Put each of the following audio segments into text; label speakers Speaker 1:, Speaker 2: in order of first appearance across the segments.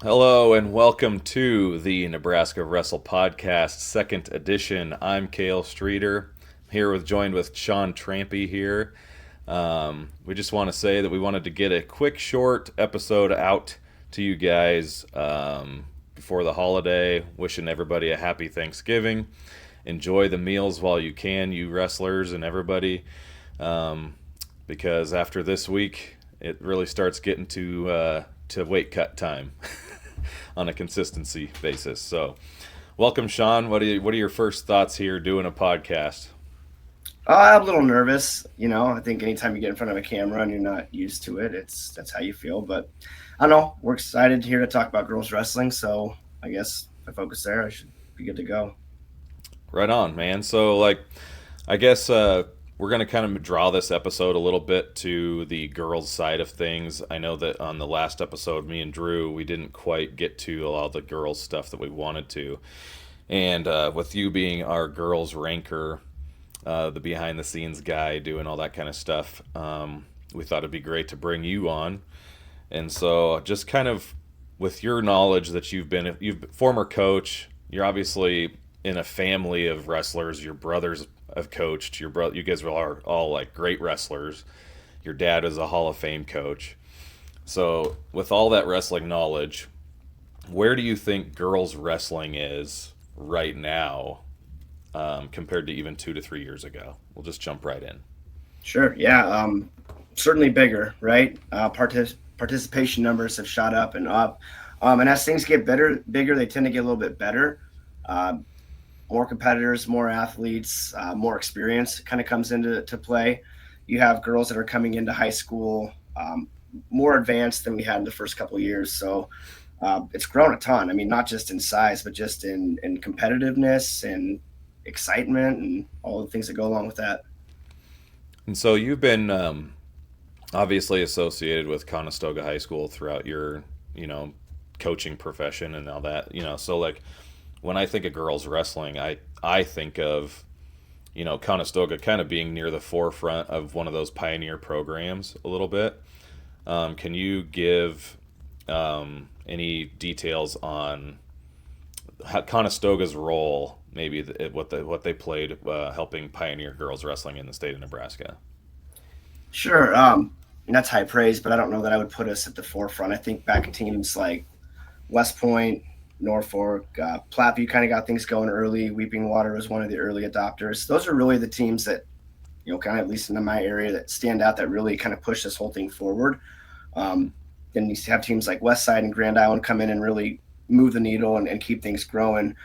Speaker 1: Hello and welcome to the Nebraska Wrestle Podcast, second edition. I'm Cale Streeter, joined with Sean Trampy here. We just want to say that we wanted to get a quick, short episode out to you guys before the holiday. Wishing everybody a happy Thanksgiving. Enjoy the meals while you can, you wrestlers and everybody, um, because after this week, it really starts getting to weight cut time on a consistency basis. So, welcome, Sean. What are your first thoughts here doing a podcast?
Speaker 2: I'm a little nervous. I think anytime you get in front of a camera and you're not used to it, that's how you feel. But I don't know. We're excited here to talk about girls wrestling. So I guess if I focus there, I should be good to go.
Speaker 1: Right on, man. So, I guess we're going to kind of draw this episode a little bit to the girls' side of things. I know that on the last episode, me and Drew, we didn't quite get to a lot of the girls' stuff that we wanted to. And with you being our girls' ranker, the behind the scenes guy doing all that kind of stuff, we thought it'd be great to bring you on. And so, just kind of with your knowledge that you've former coach, you're obviously in a family of wrestlers. Your brothers have coached. You guys are all like great wrestlers. Your dad is a Hall of Fame coach. So, with all that wrestling knowledge, where do you think girls wrestling is right now compared to even 2 to 3 years ago? We'll just jump right in.
Speaker 2: Sure. Yeah. Certainly bigger, right? Participation numbers have shot up and up. And as things get bigger, they tend to get a little bit better. Um, More competitors, more athletes, more experience kind of comes into play. You have girls that are coming into high school more advanced than we had in the first couple of years. So it's grown a ton. I mean, not just in size, but just in competitiveness and excitement and all the things that go along with that.
Speaker 1: And so you've been obviously associated with Conestoga High School throughout your, you know, coaching profession and all that. So like when I think of girls wrestling, I think of Conestoga kind of being near the forefront of one of those pioneer programs a little bit. Can you give any details on Conestoga's role, maybe what they played helping pioneer girls wrestling in the state of Nebraska?
Speaker 2: Sure. And that's high praise, but I don't know that I would put us at the forefront. I think back in teams like West Point, Norfolk, Platteview kind of got things going early. Weeping Water was one of the early adopters. Those are really the teams that, kind of at least in my area that stand out that really kind of push this whole thing forward. Um, then you have teams like Westside and Grand Island come in and really move the needle and keep things growing.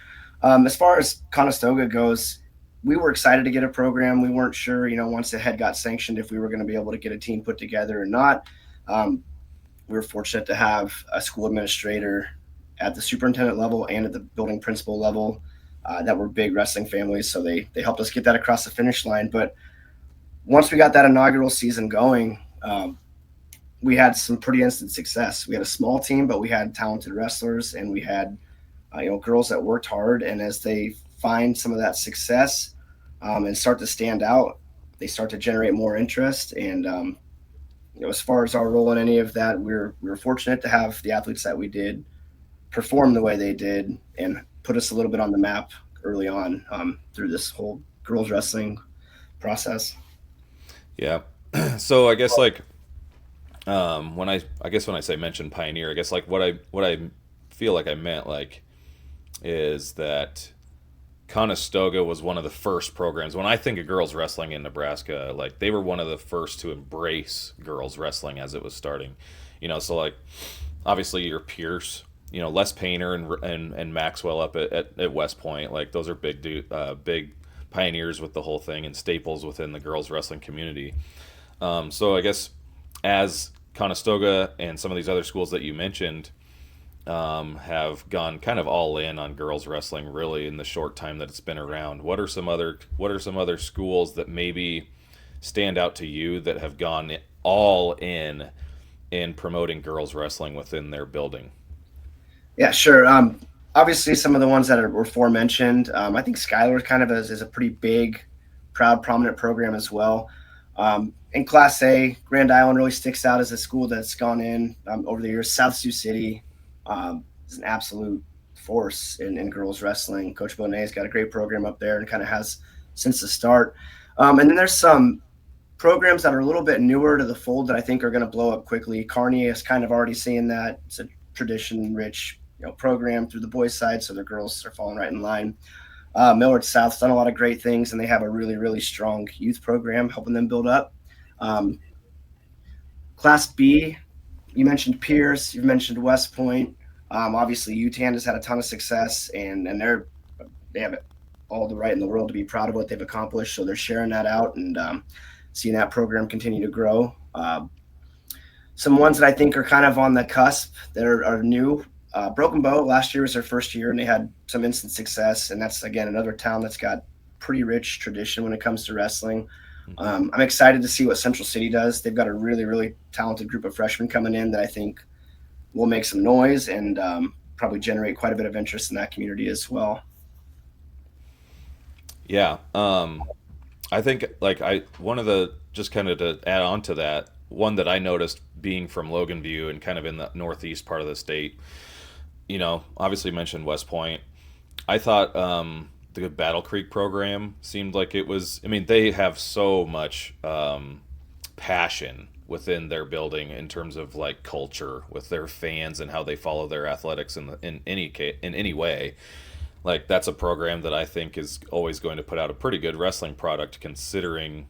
Speaker 2: As far as Conestoga goes, we were excited to get a program. We weren't sure, once the head got sanctioned, if we were going to be able to get a team put together or not. Um, we were fortunate to have a school administrator at the superintendent level and at the building principal level that were big wrestling families. So they helped us get that across the finish line. But once we got that inaugural season going, we had some pretty instant success. We had a small team, but we had talented wrestlers and we had girls that worked hard. And as they find some of that success and start to stand out, they start to generate more interest. And as far as our role in any of that, we were fortunate to have the athletes that we did perform the way they did and put us a little bit on the map early on through this whole girls wrestling process.
Speaker 1: Yeah. So I guess like when I say mention pioneer, I guess like what I feel like I meant like is that Conestoga was one of the first programs. When I think of girls wrestling in Nebraska, like they were one of the first to embrace girls wrestling as it was starting. So like obviously your Pierce, Les Painter and Maxwell up at West Point, like those are big pioneers with the whole thing and staples within the girls wrestling community. So I guess as Conestoga and some of these other schools that you mentioned have gone kind of all in on girls wrestling really in the short time that it's been around. What are some other schools that maybe stand out to you that have gone all in promoting girls wrestling within their building?
Speaker 2: Yeah, sure. Obviously, some of the ones that were forementioned, I think Schuyler kind of is a pretty big, proud, prominent program as well. In Class A, Grand Island really sticks out as a school that's gone in over the years. South Sioux City, is an absolute force in girls wrestling. Coach Bonet's got a great program up there and kind of has since the start. And then there's some programs that are a little bit newer to the fold that I think are going to blow up quickly. Kearney is kind of already seeing that. It's a tradition rich program through the boys side, so the girls are falling right in line. Millard South's done a lot of great things, and they have a really, really strong youth program helping them build up. Um, Class B, you mentioned Pierce, you mentioned West Point. Obviously, UTAN has had a ton of success, and they have all the right in the world to be proud of what they've accomplished. So they're sharing that out and seeing that program continue to grow. Some ones that I think are kind of on the cusp that are new. Broken Bow last year was their first year, and they had some instant success. And that's again another town that's got pretty rich tradition when it comes to wrestling.
Speaker 1: Mm-hmm.
Speaker 2: I'm excited to see what Central City does. They've got a really, really talented group of freshmen coming in that I think will make some noise and probably generate quite a bit of interest in that community as well.
Speaker 1: Yeah. I think like I one of the just kind of to add on to that, one that I noticed being from Logan View and kind of in the northeast part of the state, obviously mentioned West Point. I thought the Battle Creek program seemed like it was. I mean, they have so much passion within their building in terms of like culture with their fans and how they follow their athletics in any way. Like that's a program that I think is always going to put out a pretty good wrestling product considering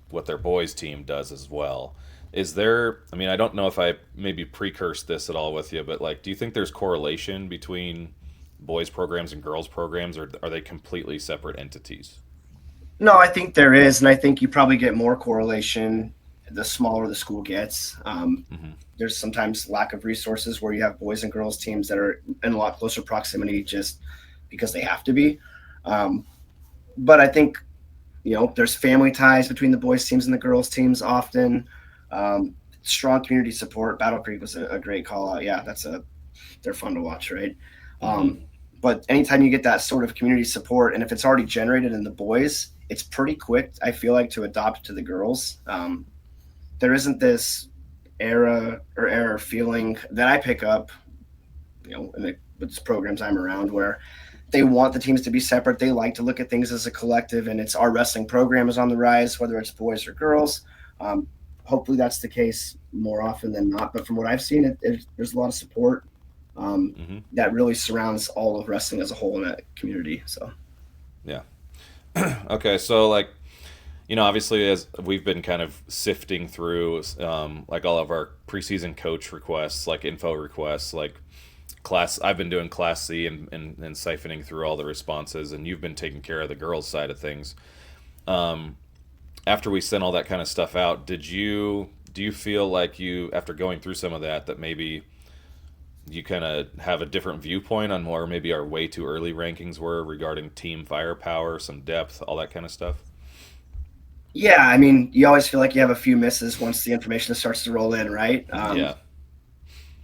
Speaker 1: what their boys team does as well. Is there, I mean, I don't know if I maybe precursed this at all with you, but like, do you think there's correlation between boys programs and girls programs, or are they completely separate entities?
Speaker 2: No, I think there is, and I think you probably get more correlation the smaller the school gets.
Speaker 1: Mm-hmm.
Speaker 2: There's sometimes lack of resources where you have boys and girls teams that are in a lot closer proximity just because they have to be. Um, but I think there's family ties between the boys teams and the girls teams often. Strong community support. Battle Creek was a great call out. Yeah, they're fun to watch, right?
Speaker 1: Mm-hmm.
Speaker 2: Um, but anytime you get that sort of community support, and if it's already generated in the boys, it's pretty quick. I feel like to adopt to the girls. There isn't this error feeling that I pick up, with the programs I'm around where they want the teams to be separate. They like to look at things as a collective, and it's our wrestling program is on the rise, whether it's boys or girls. Um, Hopefully that's the case more often than not. But from what I've seen, there's a lot of support
Speaker 1: Mm-hmm.
Speaker 2: that really surrounds all of wrestling as a whole in that community. So
Speaker 1: Yeah. Okay, so like, obviously as we've been kind of sifting through like all of our preseason coach requests, like info requests, like I've been doing Class C and siphoning through all the responses, and you've been taking care of the girls' side of things. Um, After we sent all that kind of stuff out, do you feel like you, after going through some of that, that maybe you kind of have a different viewpoint on where maybe our way too early rankings were regarding team firepower, some depth, all that kind of stuff?
Speaker 2: yeah, I mean, you always feel like you have a few misses once the information starts to roll in, right?
Speaker 1: Yeah.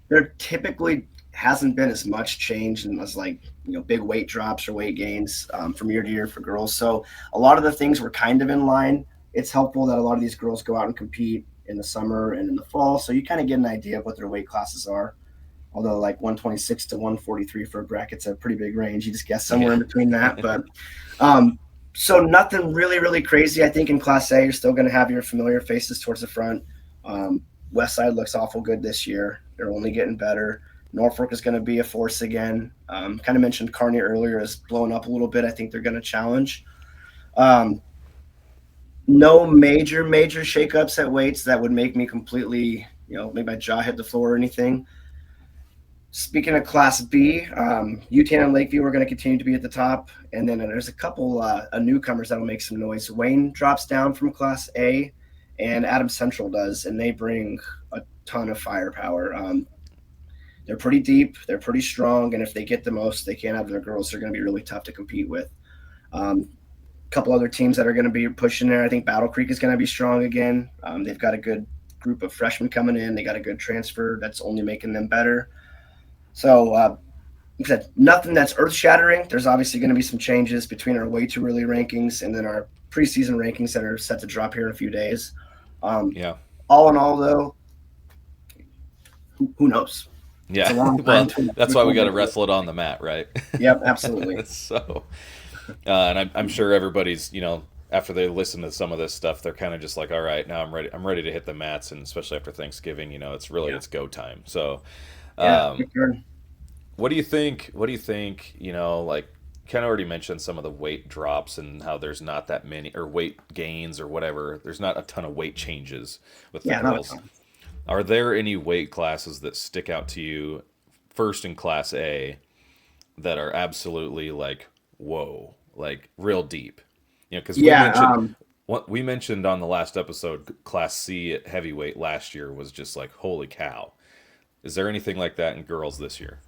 Speaker 2: There typically hasn't been as much change and as like big weight drops or weight gains from year to year for girls. So a lot of the things were kind of in line. It's helpful that a lot of these girls go out and compete in the summer and in the fall, so you kind of get an idea of what their weight classes are. Although like 126 to 143 for a bracket's a pretty big range. You just guess somewhere in between that. But um, so nothing really, really crazy. I think in Class A, you're still going to have your familiar faces towards the front. Um, West Side looks awful good this year. They're only getting better. Norfolk is going to be a force again. Kind of mentioned Kearney earlier is blowing up a little bit. I think they're going to challenge. Um, no major shakeups at weights that would make me completely, make my jaw hit the floor or anything. Speaking of Class B, UTAN and Lakeview are going to continue to be at the top. And then there's a couple newcomers that will make some noise. Wayne drops down from Class A, and Adams Central does, and they bring a ton of firepower. They're pretty deep, they're pretty strong, and if they get the most they can out of their girls, they're going to be really tough to compete with. A couple other teams that are going to be pushing there. I think Battle Creek is going to be strong again. They've got a good group of freshmen coming in. They got a good transfer that's only making them better. So, like I said, nothing that's earth shattering. There's obviously going to be some changes between our way too early rankings and then our preseason rankings that are set to drop here in a few days. Um,
Speaker 1: Yeah.
Speaker 2: all in all, though, who knows? It's
Speaker 1: Yeah.
Speaker 2: a long time
Speaker 1: Well,
Speaker 2: between
Speaker 1: that's
Speaker 2: which
Speaker 1: why we
Speaker 2: one
Speaker 1: got to
Speaker 2: gets
Speaker 1: wrestle it on the mat, right?
Speaker 2: Yep, absolutely.
Speaker 1: So, and I'm sure everybody's, after they listen to some of this stuff, they're kind of just like, all right, now I'm ready. I'm ready to hit the mats, and especially after Thanksgiving,
Speaker 2: Yeah.
Speaker 1: it's go time. So,
Speaker 2: Yeah, for
Speaker 1: um,
Speaker 2: sure.
Speaker 1: what do you think? What do you think? Like, kind of already mentioned some of the weight drops and how there's not that many, or weight gains or whatever. There's not a ton of weight changes with the
Speaker 2: Yeah, not a
Speaker 1: girls.
Speaker 2: ton.
Speaker 1: Are there any weight classes that stick out to you first in Class A that are absolutely like, whoa, like real deep? Because
Speaker 2: Yeah,
Speaker 1: what we mentioned on the last episode, Class C at heavyweight last year was just like, holy cow. Is there anything like that in girls this year?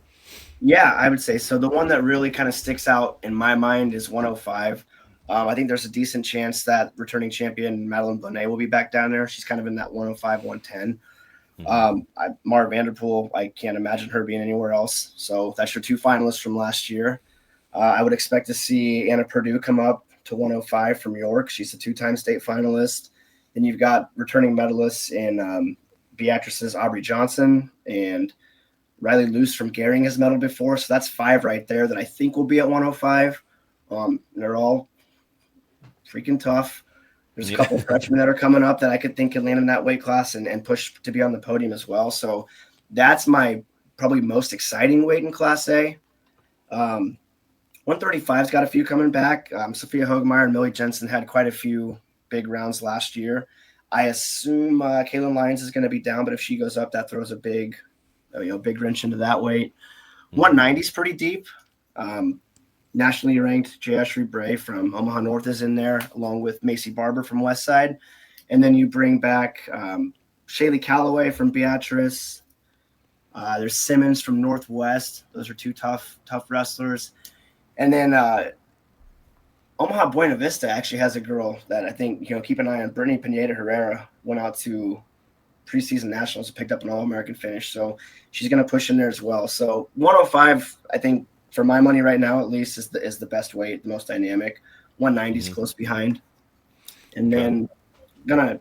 Speaker 2: yeah, I would say so. The one that really kind of sticks out in my mind is 105. I think there's a decent chance that returning champion Madeline Bonet will be back down there. She's kind of in that 105, 110.
Speaker 1: Hmm.
Speaker 2: Mara Vanderpool, I can't imagine her being anywhere else. So that's your two finalists from last year. I would expect to see Anna Purdue come up to 105 from York. She's a two-time state finalist. Then you've got returning medalists in Beatrice's Aubrey Johnson and Riley Luce from Gering has medaled before. So that's five right there that I think will be at 105. They're all freaking tough. There's a
Speaker 1: Yeah.
Speaker 2: couple of freshmen that are coming up that I could think can land in that weight class and push to be on the podium as well. So that's my probably most exciting weight in Class A. 135's got a few coming back. Sophia Hogemeyer and Millie Jensen had quite a few big rounds last year. I assume Kaylin Lyons is going to be down, but if she goes up, that throws a big wrench into that weight.
Speaker 1: Hmm.
Speaker 2: 190 is pretty deep. Um, Nationally ranked J. Ashley Bray from Omaha North is in there, along with Macy Barber from West Side. And then you bring back Shaylee Calloway from Beatrice. There's Simmons from Northwest. Those are two tough wrestlers. And then Omaha Buena Vista actually has a girl that I think, keep an eye on. Brittany Pineda Herrera went out to preseason nationals and picked up an All-American finish. So she's going to push in there as well. So 105, I think, for my money right now, at least, is the best weight, the most dynamic. 190 is
Speaker 1: Hmm.
Speaker 2: close behind. And
Speaker 1: Okay.
Speaker 2: then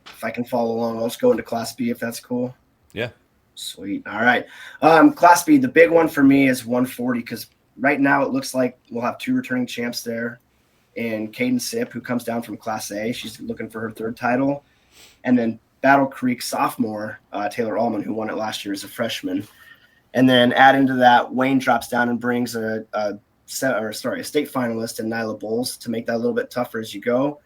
Speaker 2: if I can follow along, I'll just go into Class B if that's cool.
Speaker 1: Yeah.
Speaker 2: Sweet. All right. Class B, the big one for me is 140 because right now it looks like we'll have two returning champs there. And Caden Sipp, who comes down from Class A, she's looking for her third title. And then Battle Creek sophomore, Taylor Allman, who won it last year as a freshman. And then add into that, Wayne drops down and brings a state finalist in Nyla Bowles to make that a little bit tougher as you go.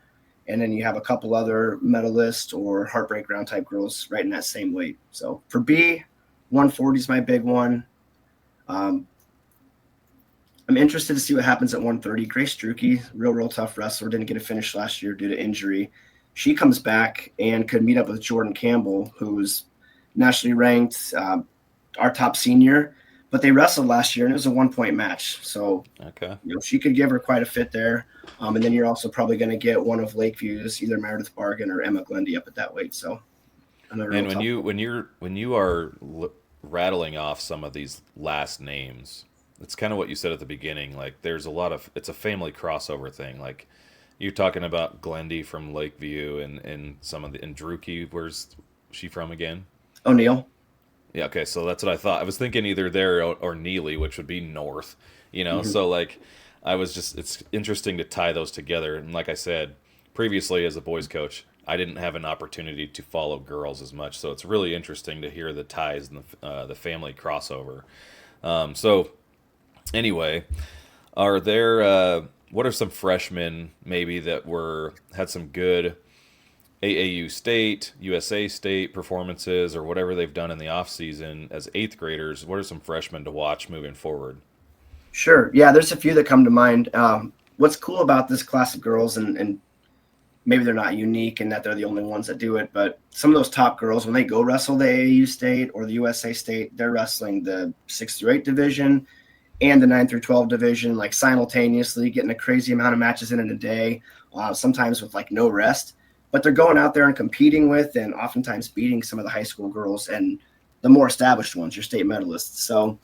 Speaker 2: And then you have a couple other medalist or heartbreak round type girls right in that same weight. So for B, 140 is my big one. I'm interested to see what happens at 130. Grace Drucke, real tough wrestler, didn't get a finish last year due to injury. She comes back and could meet up with Jordan Campbell, who's nationally ranked, our top senior, but they wrestled last year and it was a 1 point match. So,
Speaker 1: Okay.
Speaker 2: she could give her quite a fit there. And then you're also probably going to get one of Lakeview's, either Meredith Bargan or Emma Glendy up at that weight. So another real
Speaker 1: Man,
Speaker 2: tough one.
Speaker 1: when you are rattling off some of these last names, it's kind of what you said at the beginning. Like, there's a lot of it's a family crossover thing. Like, you're talking about Glendy from Lakeview and some of the and Druki. Where's she from again?
Speaker 2: O'Neill.
Speaker 1: Yeah, okay, so that's what I thought. I was thinking either there or Neely, which would be north.
Speaker 2: Mm-hmm.
Speaker 1: So like, it's interesting to tie those together. And like I said previously, as a boys coach, I didn't have an opportunity to follow girls as much, so it's really interesting to hear the ties and the family crossover. So anyway, are there what are some freshmen maybe that were had some good AAU state, USA state performances, or whatever they've done in the off season as eighth graders? What are some freshmen to watch moving forward?
Speaker 2: Sure. Yeah, there's a few that come to mind. What's cool about this class of girls, and maybe they're not unique in that they're the only ones that do it, but some of those top girls, when they go wrestle the AAU state or the USA state, they're wrestling the 6 through 8 division and the 9 through 12 division, like simultaneously, getting a crazy amount of matches in a day, sometimes with like no rest. But they're going out there and competing with and oftentimes beating some of the high school girls and the more established ones, your state medalists. So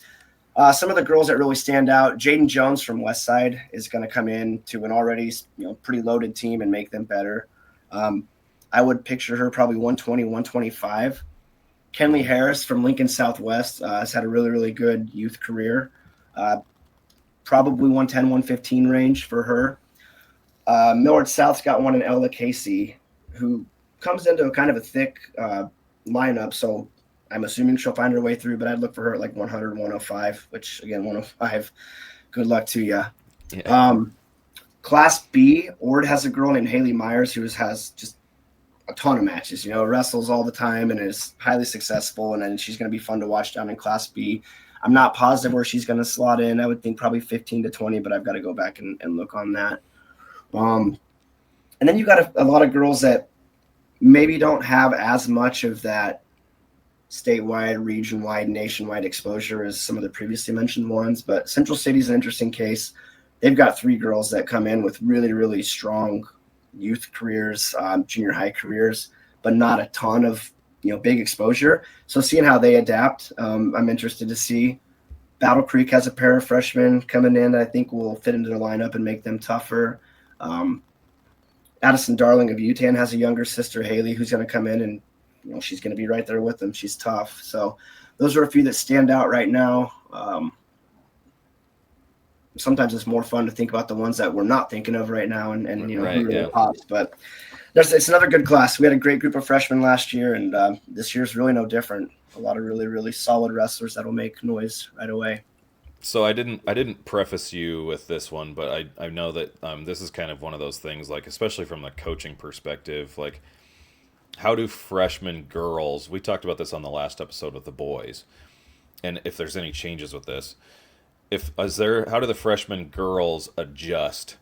Speaker 2: some of the girls that really stand out, Jaden Jones from Westside is going to come in to an already pretty loaded team and make them better. I would picture her probably 120, 125. Kenley
Speaker 1: Hmm.
Speaker 2: Harris from Lincoln Southwest has had a really, really good youth career. Uh, Probably 110, 115 range for her. Millard South's got one in Ella Casey, who comes into a kind of a thick lineup. So I'm assuming she'll find her way through, but I'd look for her at like 100, 105, which again, 105. Good luck to you.
Speaker 1: Yeah.
Speaker 2: Um, Class B, Ord has a girl named Haley Myers who has just a ton of matches, wrestles all the time and is highly successful. And then she's going to be fun to watch down in Class B. I'm not positive where she's going to slot in. I would think probably 15 to 20, but I've got to go back and look on that. Um, and then you got a lot of girls that maybe don't have as much of that statewide, region-wide, nationwide exposure as some of the previously mentioned ones. But Central City's an interesting case. They've got 3 girls that come in with really, really strong youth careers, junior high careers, but not a ton of big exposure. So seeing how they adapt, I'm interested to see. Battle Creek has a pair of freshmen coming in that I think will fit into their lineup and make them tougher. Um, Addison Darling of Utan has a younger sister, Haley, who's going to come in and she's going to be right there with them. She's tough. So those are a few that stand out right now. Sometimes it's more fun to think about the ones that we're not thinking of right now and who
Speaker 1: Right.
Speaker 2: really
Speaker 1: Yeah.
Speaker 2: pops. But it's another good class. We had a great group of freshmen last year, and this year's really no different. A lot of really, really solid wrestlers that'll make noise right away.
Speaker 1: So I didn't preface you with this one, but I know that this is kind of one of those things, like especially from the coaching perspective, like how do freshman girls? We talked about this on the last episode with the boys, and if there's any changes with this, if is there, how do the freshman girls adjust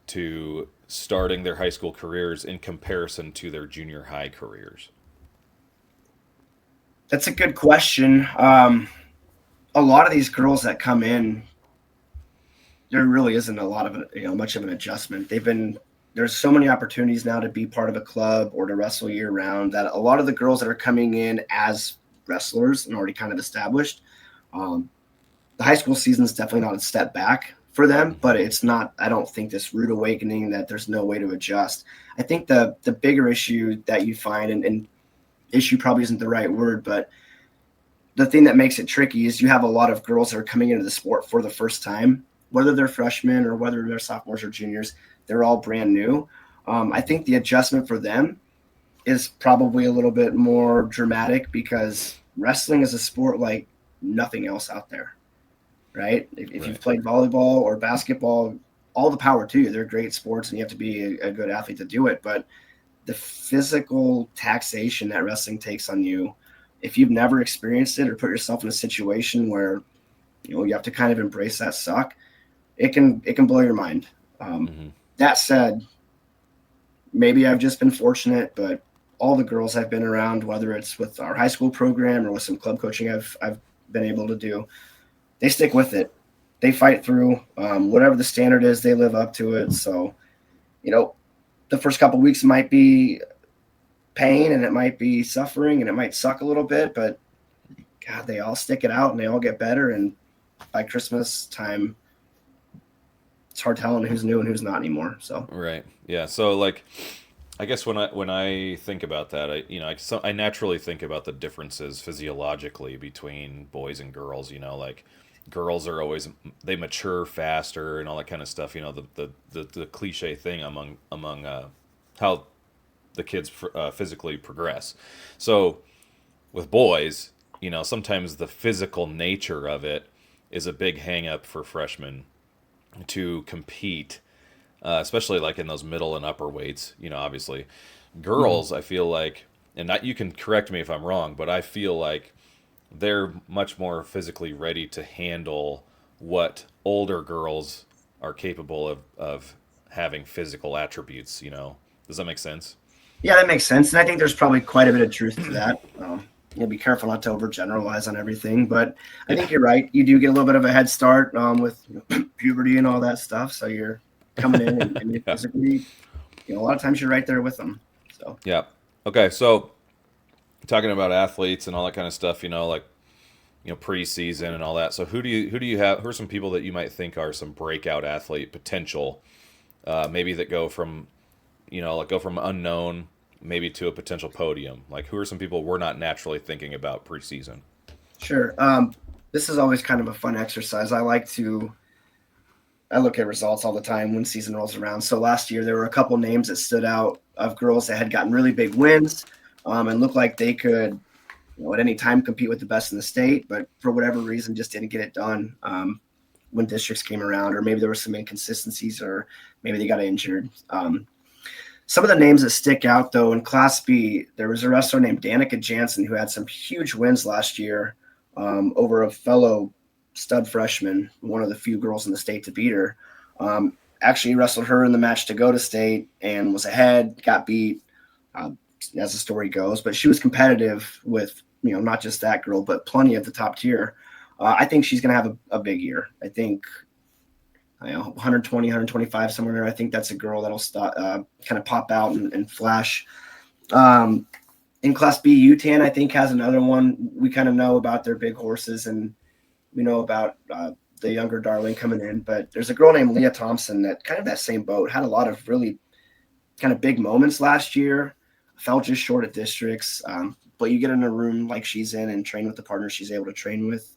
Speaker 1: to starting their high school careers in comparison to their junior high careers?
Speaker 2: That's a good question. A lot of these girls that come in, there really isn't a lot of much of an adjustment. There's so many opportunities now to be part of a club or to wrestle year round that a lot of the girls that are coming in as wrestlers and already kind of established, um, the high school season is definitely not a step back for them, but it's not, I don't think, this rude awakening that there's no way to adjust. I think the bigger issue that you find, and issue probably isn't the right word, but the thing that makes it tricky is you have a lot of girls that are coming into the sport for the first time, whether they're freshmen or whether they're sophomores or juniors, they're all brand new. I think the adjustment for them is probably a little bit more dramatic because wrestling is a sport like nothing else out there, right? If
Speaker 1: Right.
Speaker 2: you've played volleyball or basketball, all the power to you. They're great sports and you have to be a good athlete to do it. But the physical taxation that wrestling takes on you, if you've never experienced it or put yourself in a situation where you have to kind of embrace that suck, it can blow your mind. Um,
Speaker 1: Hmm.
Speaker 2: that said, maybe I've just been fortunate, but all the girls I've been around, whether it's with our high school program or with some club coaching I've been able to do, they stick with it. They fight through whatever the standard is. They live up to it. So, you know, the first couple of weeks might be pain and it might be suffering and it might suck a little bit, but God, they all stick it out and they all get better. And by Christmas time, it's hard telling who's new and who's not anymore. So,
Speaker 1: Right. Yeah. So like, I guess when I think about that, I naturally think about the differences physiologically between boys and girls. Like girls are always, they mature faster and all that kind of stuff. The cliche thing among how the kids physically progress. So with boys, sometimes the physical nature of it is a big hang up for freshmen to compete, especially like in those middle and upper weights. Obviously,
Speaker 2: mhm.
Speaker 1: girls, I feel like, and not, you can correct me if I'm wrong, but I feel like they're much more physically ready to handle what older girls are capable of having physical attributes. Does that make sense?
Speaker 2: Yeah, that makes sense. And I think there's probably quite a bit of truth to that. Be careful not to overgeneralize on everything, but I
Speaker 1: Yeah.
Speaker 2: think you're right. You do get a little bit of a head start with puberty and all that stuff. So you're coming in and you're
Speaker 1: Yeah.
Speaker 2: physically, a lot of times you're right there with them. So
Speaker 1: Yeah. Okay. So talking about athletes and all that kind of stuff, like preseason and all that. So who do you have? Who are some people that you might think are some breakout athlete potential? Maybe that go from like go from unknown maybe to a potential podium? Like, who are some people we're not naturally thinking about preseason?
Speaker 2: Sure. This is always kind of a fun exercise. I look at results all the time when season rolls around. So last year there were a couple names that stood out of girls that had gotten really big wins, and looked like they could, at any time compete with the best in the state, but for whatever reason just didn't get it done when districts came around, or maybe there were some inconsistencies, or maybe they got injured. Some of the names that stick out, though, in Class B, there was a wrestler named Danica Jansen who had some huge wins last year over a fellow stud freshman, one of the few girls in the state to beat her. Actually wrestled her in the match to go to state and was ahead, got beat, as the story goes. But she was competitive with, not just that girl, but plenty at the top tier. I think she's going to have a big year. I think 120, 125, somewhere there. I think that's a girl that'll kind of pop out and flash. In Class B, UTAN, I think, has another one. We kind of know about their big horses, and we know about the younger darling coming in. But there's a girl named Leah Thompson that kind of that same boat, had a lot of really kind of big moments last year, fell just short at districts. But you get in a room like she's in and train with the partner she's able to train with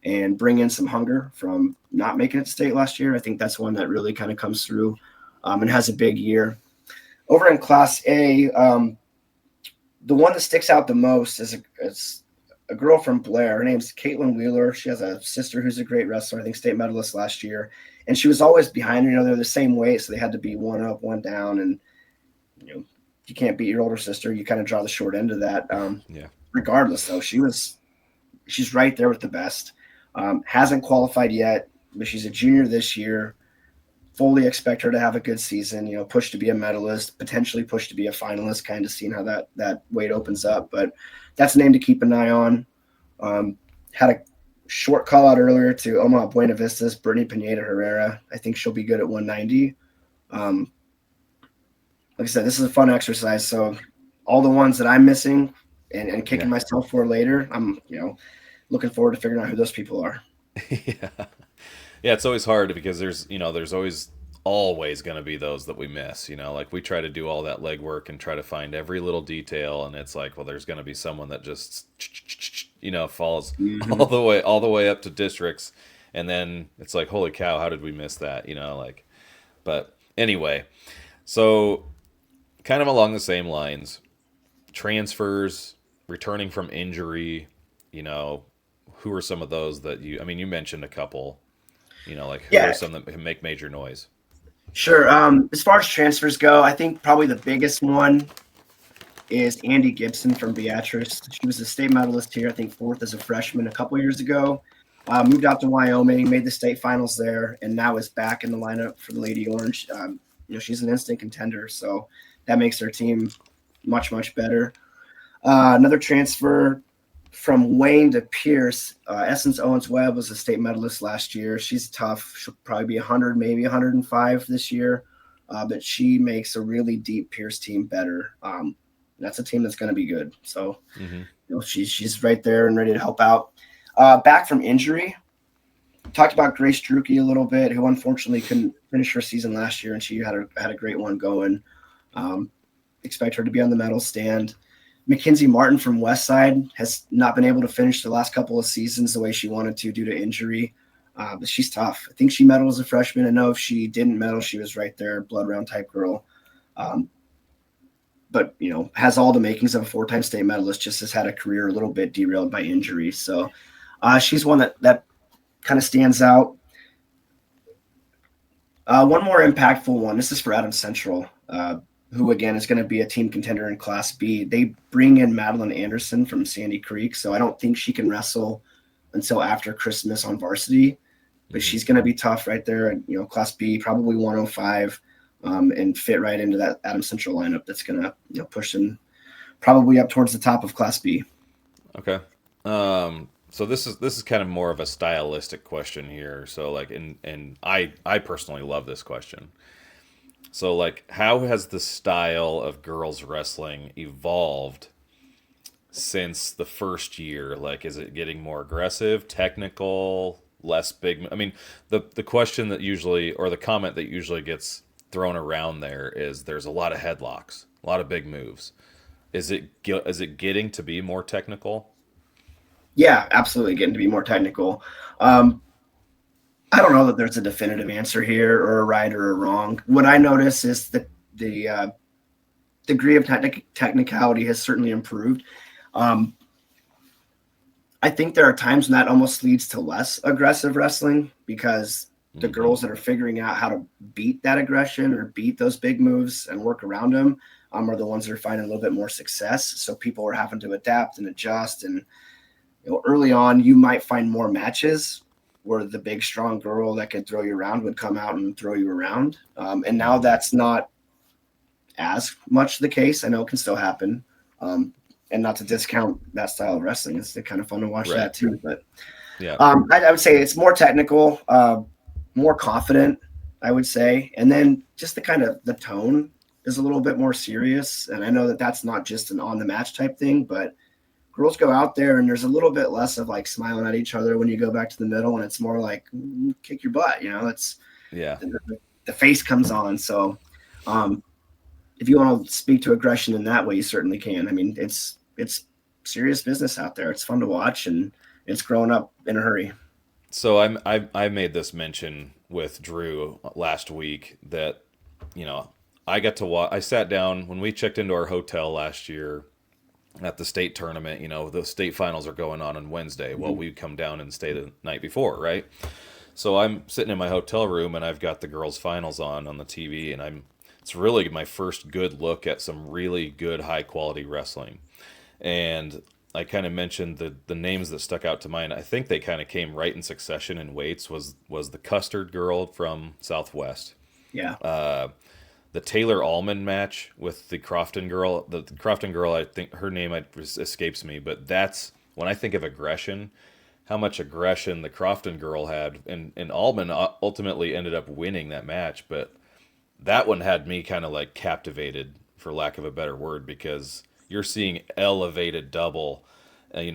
Speaker 2: and bring in some hunger from not making it to state last year. I think that's one that really kind of comes through and has a big year. Over in Class A, the one that sticks out the most is a girl from Blair. Her name's Caitlin Wheeler. She has a sister who's a great wrestler, I think state medalist last year. And she was always behind her. They're the same weight, so they had to be one up, one down. And, you can't beat your older sister. You kind of draw the short end of that.
Speaker 1: Yeah.
Speaker 2: Regardless, though, she's right there with the best. Hasn't qualified yet, but she's a junior this year. Fully expect her to have a good season, push to be a medalist, potentially push to be a finalist, kind of seeing how that weight opens up. But that's a name to keep an eye on. Had a short call out earlier to Omaha Buena Vista's Brittany Pineda Herrera. I think she'll be good at 190. Like I said, this is a fun exercise. So all the ones that I'm missing and kicking myself for later, I'm, looking forward to figuring out who those people are.
Speaker 1: Yeah. Yeah, it's always hard because there's always going to be those that we miss, like we try to do all that legwork and try to find every little detail, and it's like, well, there's going to be someone that just falls all the way up to districts, and then it's like, holy cow, how did we miss that? But anyway, so kind of along the same lines, transfers, returning from injury, who are some of those that you mentioned a couple, who are some that can make major noise?
Speaker 2: Sure. As far as transfers go, I think probably the biggest one is Andy Gibson from Beatrice. She was a state medalist here, I think fourth as a freshman a couple years ago. Moved out to Wyoming, made the state finals there, and now is back in the lineup for the Lady Orange. She's an instant contender, so that makes her team much, much better. Another transfer from Wayne to Pierce, Essence Owens-Webb was a state medalist last year. She's tough. She'll probably be 100, maybe 105 this year, but she makes a really deep Pierce team better. That's a team that's going to be good. So, she's right there and ready to help out. Back from injury, talked about Grace Drucke a little bit, who unfortunately couldn't finish her season last year, and she had a great one going. Expect her to be on the medal stand. Mackenzie Martin from Westside has not been able to finish the last couple of seasons the way she wanted to due to injury, but she's tough. I think she medaled as a freshman. I know if she didn't medal, she was right there, blood round type girl. But, has all the makings of a four-time state medalist, just has had a career a little bit derailed by injury. So she's one that kind of stands out. One more impactful one. This is for Adams Central, who, again, is going to be a team contender in Class B. They bring in Madeline Anderson from Sandy Creek, so I don't think she can wrestle until after Christmas on varsity. But she's going to be tough right there. And, Class B, probably 105, and fit right into that Adams Central lineup that's going to push them probably up towards the top of Class B. Okay.
Speaker 1: So this is kind of more of a stylistic question here. So and I personally love this question. So how has the style of girls wrestling evolved since the first year? Is it getting more aggressive, technical, less big? I mean, the question that usually, or the comment that usually gets thrown around there is there's a lot of headlocks, a lot of big moves. Is it getting to be more technical?
Speaker 2: Yeah, absolutely, getting to be more technical. Um, I don't know that there's a definitive answer here or a right or a wrong. What I notice is the degree of technicality has certainly improved. Um, I think there are times when that almost leads to less aggressive wrestling because the
Speaker 1: Mm-hmm.
Speaker 2: girls that are figuring out how to beat that aggression or beat those big moves and work around them are the ones that are finding a little bit more success. So people are having to adapt and adjust. And early on, you might find more matches where the big, strong girl that can throw you around would come out and throw you around. And now
Speaker 1: Mm-hmm.
Speaker 2: that's not as much the case. I know it can still happen. And not to discount that style of wrestling, it's kind of fun to watch
Speaker 1: Right.
Speaker 2: that too. But
Speaker 1: Yeah.
Speaker 2: I would say it's more technical, more confident, I would say. And then just the tone is a little bit more serious. And I know that that's not just an on the match type thing, but girls go out there and there's a little bit less of like smiling at each other when you go back to the middle. And it's more like kick your butt, it's
Speaker 1: Yeah.
Speaker 2: the face comes on. So, um, if you want to speak to aggression in that way, you certainly can. I mean, it's serious business out there. It's fun to watch, and it's growing up in a hurry.
Speaker 1: So I made this mention with Drew last week that you know I got to watch. I sat down when we checked into our hotel last year at the state tournament. The state finals are going on Wednesday. Well,
Speaker 2: Mhm.
Speaker 1: we come down and stay the night before, right? So I'm sitting in my hotel room and I've got the girls' finals on the TV, and it's really my first good look at some really good high quality wrestling. And I kind of mentioned the names that stuck out to mind. I think they kind of came right in succession in weights. Was the Custard girl from Southwest,
Speaker 2: Yeah,
Speaker 1: the Taylor Allman match with the Crofton girl. The Crofton girl, I think her name escapes me, but that's when I think of aggression. How much aggression the Crofton girl had, and Allman ultimately ended up winning that match. But that one had me kind of like captivated, for lack of a better word, because you're seeing elevated double, and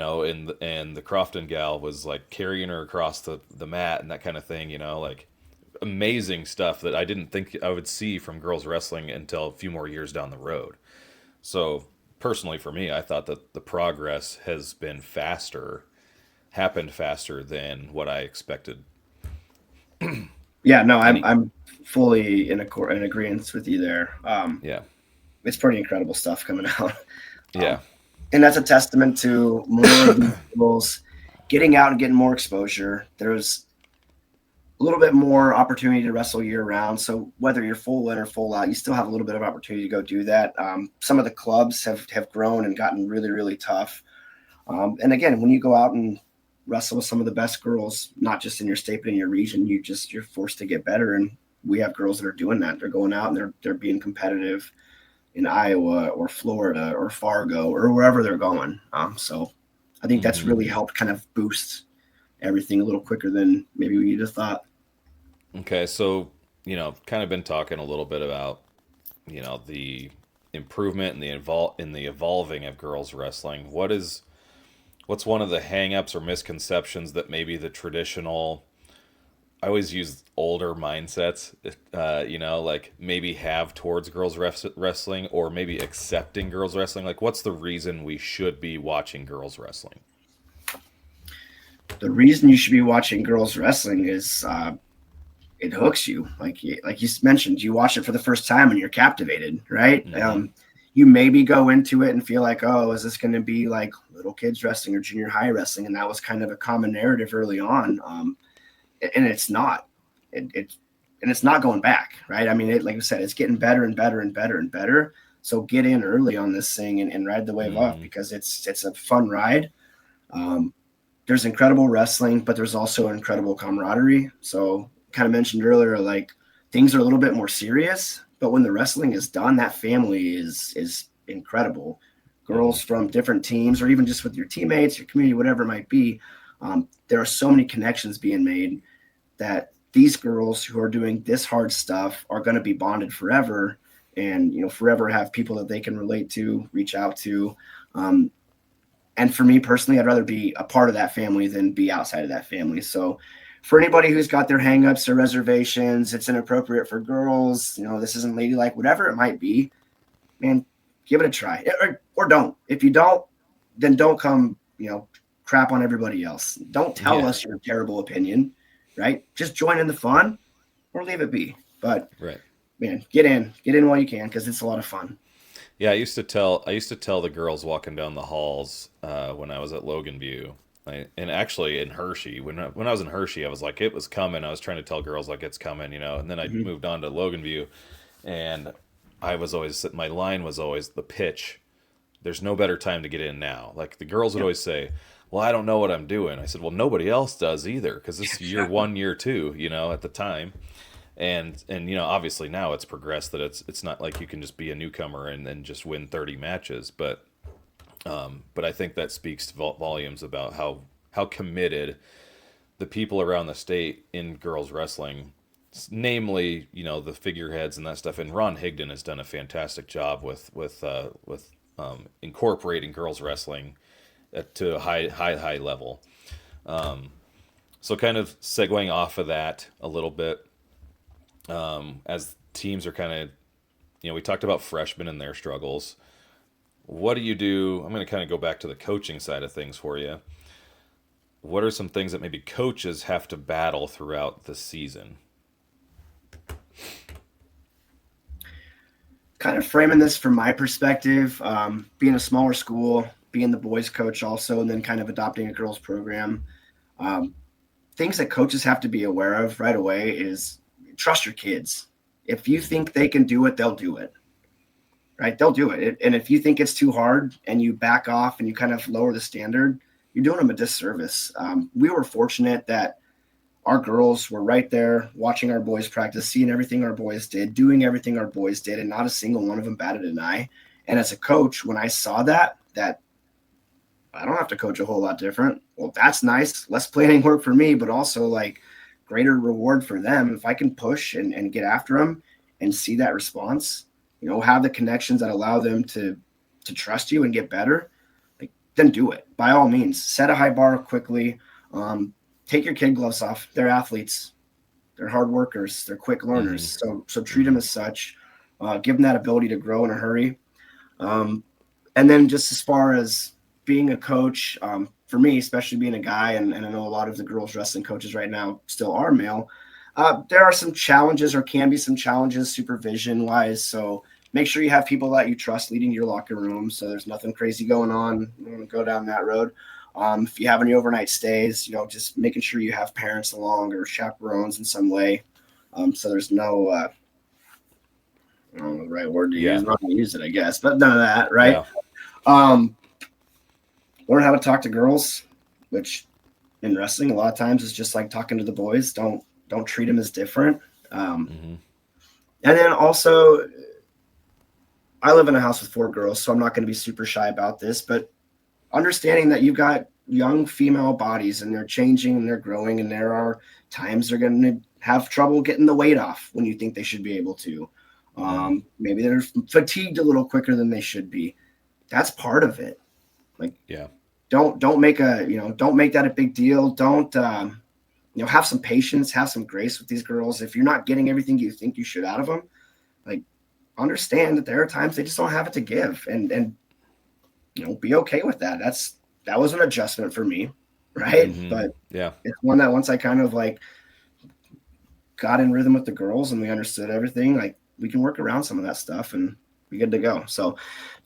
Speaker 1: the Crofton gal was like carrying her across the mat and that kind of thing, like amazing stuff that I didn't think I would see from girls wrestling until a few more years down the road. So personally, for me, I thought that the progress has been happened faster than what I expected.
Speaker 2: yeah. No, I'm
Speaker 1: Any,
Speaker 2: I'm fully in agreement with you there.
Speaker 1: yeah,
Speaker 2: It's pretty incredible stuff coming out,
Speaker 1: yeah,
Speaker 2: and that's a testament to more of these girls getting out and getting more exposure. There's a little bit more opportunity to wrestle year round. So whether you're full in or full out, you still have a little bit of opportunity to go do that. Some of the clubs have grown and gotten really, really tough. And again, when you go out and wrestle with some of the best girls, not just in your state but in your region, you're forced to get better. And we have girls that are doing that. They're going out and they're being competitive in Iowa or Florida or Fargo or wherever they're going. So I think that's
Speaker 1: hmm
Speaker 2: really helped kind of boost everything a little quicker than maybe we just thought.
Speaker 1: okay. So kind of been talking a little bit about the improvement and the evolving of girls wrestling. What's one of the hangups or misconceptions that maybe the traditional, I always use older mindsets, like maybe have towards girls wrestling, or maybe accepting girls wrestling? Like, what's the reason we should be watching girls wrestling?
Speaker 2: The reason you should be watching girls wrestling is it hooks you. Like you mentioned, you watch it for the first time and you're captivated, right?
Speaker 1: Mm-hmm.
Speaker 2: You maybe go into it and feel like, oh, is this going to be like little kids wrestling or junior high wrestling? And that was kind of a common narrative early on, and it's not. It and it's not going back, right? I mean, like I said, it's getting better and better and better and better. So get in early on this thing and ride the wave up
Speaker 1: Mm-hmm.
Speaker 2: because it's a fun ride. Um, there's incredible wrestling, but there's also incredible camaraderie. So, kind of mentioned earlier, like things are a little bit more serious, but when the wrestling is done, that family is incredible.
Speaker 1: Mm-hmm.
Speaker 2: Girls from different teams, or even just with your teammates, your community, whatever it might be, there are so many connections being made that these girls who are doing this hard stuff are going to be bonded forever, and forever have people that they can relate to, reach out to. And for me personally, I'd rather be a part of that family than be outside of that family. So for anybody who's got their hangups or reservations, it's inappropriate for girls, this isn't ladylike, whatever it might be, man, give it a try. Or don't. If you don't, then don't come, crap on everybody else. Don't tell
Speaker 1: Yeah.
Speaker 2: us your terrible opinion, right? Just join in the fun or leave it be. But
Speaker 1: Right.
Speaker 2: man, get in while you can, because it's a lot of fun.
Speaker 1: Yeah, I used to tell the girls walking down the halls when I was at Logan View, and actually in Hershey. When I was in Hershey, I was like, it was coming. I was trying to tell girls like it's coming, and then I
Speaker 2: Mm-hmm.
Speaker 1: moved on to Logan View, and my line was always the pitch. There's no better time to get in now. Like the girls would
Speaker 2: Yep.
Speaker 1: always say, "Well, I don't know what I'm doing." I said, "Well, nobody else does either, because this is year
Speaker 2: Exactly.
Speaker 1: one, year two, at the time." And obviously now it's progressed that it's not like you can just be a newcomer and then just win 30 matches, but I think that speaks volumes about how committed the people around the state in girls wrestling, namely, the figureheads and that stuff. And Ron Higdon has done a fantastic job with incorporating girls wrestling to a high level. So kind of segueing off of that a little bit, as teams are kind of, we talked about freshmen and their struggles. What do you do? I'm going to kind of go back to the coaching side of things for you. What are some things that maybe coaches have to battle throughout the season?
Speaker 2: Kind of framing this from my perspective, being a smaller school, being the boys coach also, and then kind of adopting a girls program. Um, Things that coaches have to be aware of right away is trust your kids. If you
Speaker 1: Mm-hmm.
Speaker 2: think they can do it, they'll do it, right? They'll do it. And if you think it's too hard and you back off and you kind of lower the standard, you're doing them a disservice. We were fortunate that our girls were right there watching our boys practice, seeing everything our boys did, doing everything our boys did, and not a single one of them batted an eye. And as a coach, when I saw that I don't have to coach a whole lot different. Well, that's nice. Less planning work for me, but also like greater reward for them. If I can push and get after them and see that response, have the connections that allow them to trust you and get better, like, then do it. By all means, set a high bar quickly. Take your kid gloves off. They're athletes. They're hard workers. They're quick learners.
Speaker 1: Mm-hmm.
Speaker 2: So treat them
Speaker 1: Mm-hmm.
Speaker 2: as such. Give them that ability to grow in a hurry. Um, and then just as far as being a coach, for me, especially being a guy, and I know a lot of the girls wrestling coaches right now still are male, there are some challenges, or can be some challenges supervision wise. So make sure you have people that you trust leading your locker room, so there's nothing crazy going on. You want to go down that road. If you have any overnight stays, just making sure you have parents along or chaperones in some way. So there's no, I don't know the right word to use.
Speaker 1: Yeah.
Speaker 2: I'm not going to use it, I guess, but none of that, right?
Speaker 1: Yeah.
Speaker 2: Um, Learn how to talk to girls, which in wrestling a lot of times is just like talking to the boys. Don't treat them as different.
Speaker 1: Mm-hmm.
Speaker 2: And then also, I live in a house with 4 girls, so I'm not going to be super shy about this, but understanding that you've got young female bodies and they're changing and they're growing, and there are times they're going to have trouble getting the weight off when you think they should be able to.
Speaker 1: Mm-hmm.
Speaker 2: Maybe they're fatigued a little quicker than they should be. That's part of it. Like,
Speaker 1: Yeah.
Speaker 2: don't make don't make that a big deal. Don't have some patience, have some grace with these girls. If you're not getting everything you think you should out of them, like, understand that there are times they just don't have it to give, and be okay with that. That was an adjustment for me, right?
Speaker 1: Mm-hmm.
Speaker 2: But
Speaker 1: Yeah.
Speaker 2: it's one that once I kind of like got in rhythm with the girls and we understood everything, like, we can work around some of that stuff and be good to go. So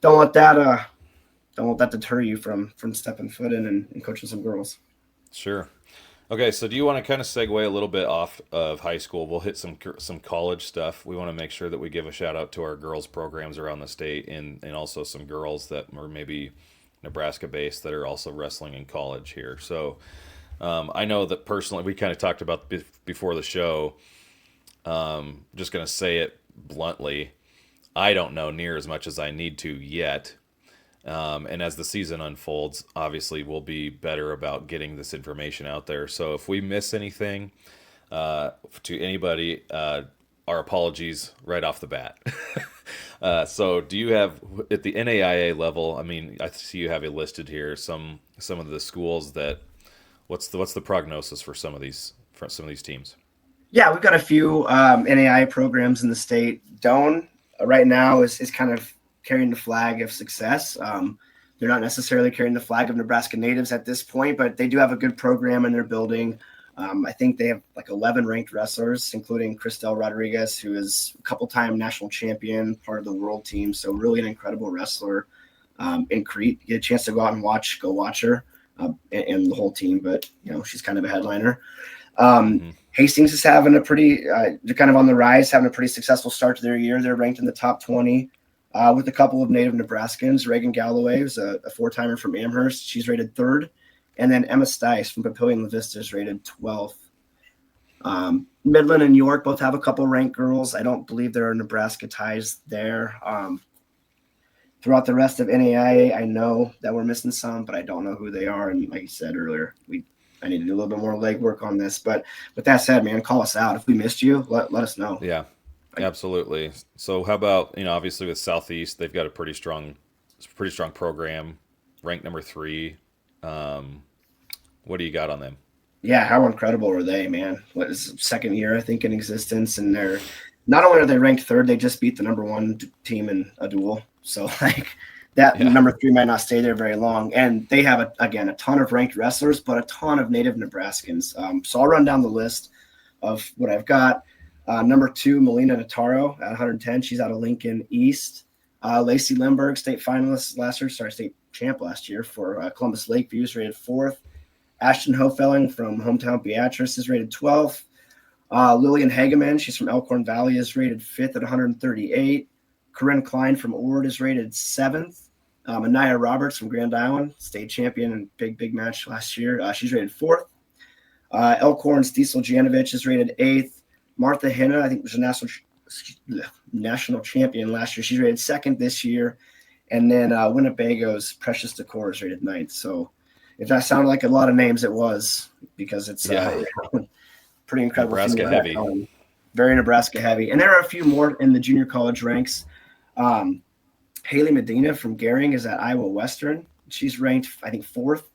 Speaker 2: don't let that deter you from stepping foot in and coaching some girls.
Speaker 1: Sure. Okay, so do you want to kind of segue a little bit off of high school? We'll hit some college stuff. We want to make sure that we give a shout out to our girls programs around the state, and also some girls that are maybe Nebraska based that are also wrestling in college here. So I know that personally, we kind of talked about before the show. Just going to say it bluntly. I don't know near as much as I need to yet. And as the season unfolds, obviously we'll be better about getting this information out there. So if we miss anything, to anybody, our apologies right off the bat. So do you have at the NAIA level? I mean, I see you have it listed here. Some of the schools that what's the prognosis for some of these for some of these teams?
Speaker 2: Yeah, we've got a few NAI programs in the state. Doane right now is kind of carrying the flag of success. They're not necessarily carrying the flag of Nebraska natives at this point, but they do have a good program in their building. I think they have like 11 ranked wrestlers, including Cristel Rodriguez, who is a couple-time national champion, part of the world team. So really an incredible wrestler in Crete. You get a chance to go out and go watch her and the whole team, but she's kind of a headliner.
Speaker 1: Mm-hmm.
Speaker 2: Hastings is having a pretty, they're kind of on the rise, having a pretty successful start to their year. They're ranked in the top 20 with a couple of native Nebraskans. Reagan Galloway is a four-timer from Amherst. She's rated third. And then Emma Stice from Papillion La Vista is rated 12th. Midland and York both have a couple ranked girls. I don't believe there are Nebraska ties there. Throughout the rest of NAIA, I know that we're missing some, but I don't know who they are. And like you said earlier, I need to do a little bit more legwork on this. But with that said, man, call us out. If we missed you, let us know.
Speaker 1: Yeah, absolutely. So how about, obviously with Southeast, they've got a pretty strong program, ranked number 3. What do you got on them?
Speaker 2: Yeah, how incredible are they, man? What is second year, I think, in existence, and they're not only are they ranked third, they just beat the number 1 team in a duel. So that number 3 might not stay there very long. And they have a ton of ranked wrestlers, but a ton of native Nebraskans. So I'll run down the list of what I've got. Number 2, Melina Nataro at 110. She's out of Lincoln East. Lacey Lindbergh, state champ last year for Columbus Lakeview, is rated 4th. Ashton Hofelling from hometown Beatrice is rated 12th. Lillian Hageman, she's from Elkhorn Valley, is rated 5th at 138. Corinne Klein from Ord is rated 7th. Anaya Roberts from Grand Island, state champion in big match last year. She's rated 4th. Elkhorn's Diesel Janovich is rated 8th. Martha Henna, I think, was a national champion last year. She's rated 2nd this year. And then Winnebago's Precious Decor is rated 9th. So if that sounded like a lot of names, it was, because it's pretty incredible.
Speaker 1: Nebraska heavy.
Speaker 2: Very Nebraska heavy. And there are a few more in the junior college ranks. Haley Medina from Gering is at Iowa Western. She's ranked, I think, 4th.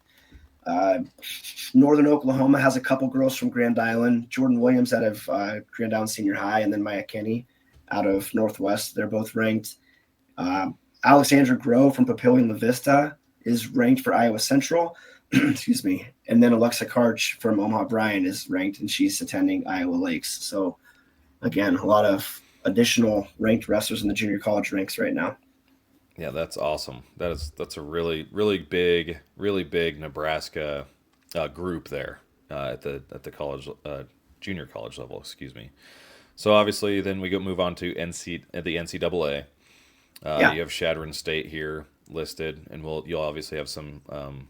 Speaker 2: Northern Oklahoma has a couple girls from Grand Island. Jordan Williams out of Grand Island Senior High, and then Maya Kenny out of Northwest. They're both ranked. Alexandra Grove from Papillion La Vista is ranked for Iowa Central. Excuse me. And then Alexa Karch from Omaha Bryan is ranked, and she's attending Iowa Lakes. So, again, a lot of additional ranked wrestlers in the junior college ranks right now.
Speaker 1: Yeah, that's awesome. That's a really big Nebraska group there at the college junior college level. Excuse me. So obviously, then we move on to the NCAA. You have Chadron State here listed, and you'll obviously have some